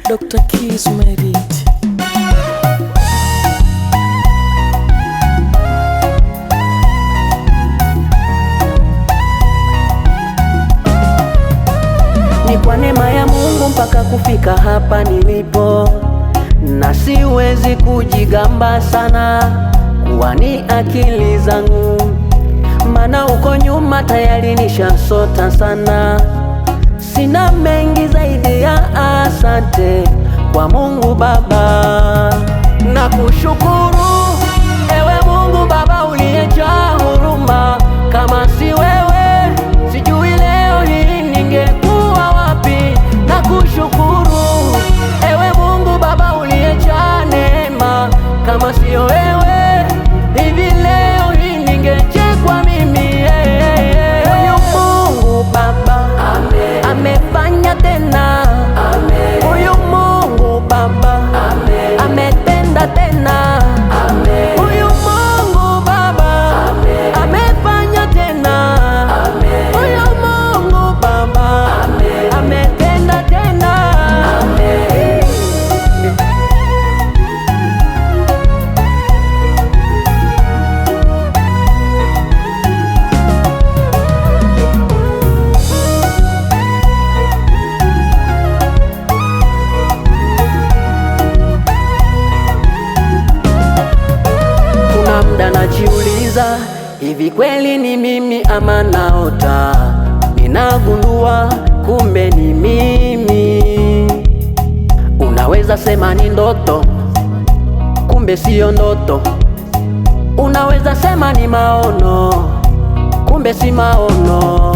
Dr. Keys made it. Ni kwa neema ya Mungu mpaka kufika hapa nilipo, na siwezi kujigamba sana kuwa ni akili zangu, maana uko nyuma tayari nishasota sana. Sina mengi zaidi ya asante kwa Mungu Baba, na kushukuru ewe Mungu Baba uliyejaa huruma. Kama si wewe sijui leo hii ningekuwa wapi. Na kushukuru ewe Mungu Baba uliyejaa neema. Kama sio wewe hivi leo hii ningechekwa mimi. Huyu Mungu Baba amefanya tena, huyu Mungu Baba ametenda tena, huyu Mungu Baba amefanya tena, huyu Mungu Baba ametenda tena. Kuna muda najiuliza, hivi kweli ni mimi ama naota? Ninagundua kumbe ni mimi. Unaweza sema ni ndoto, kumbe siyo ndoto. Unaweza sema ni maono, kumbe si maono.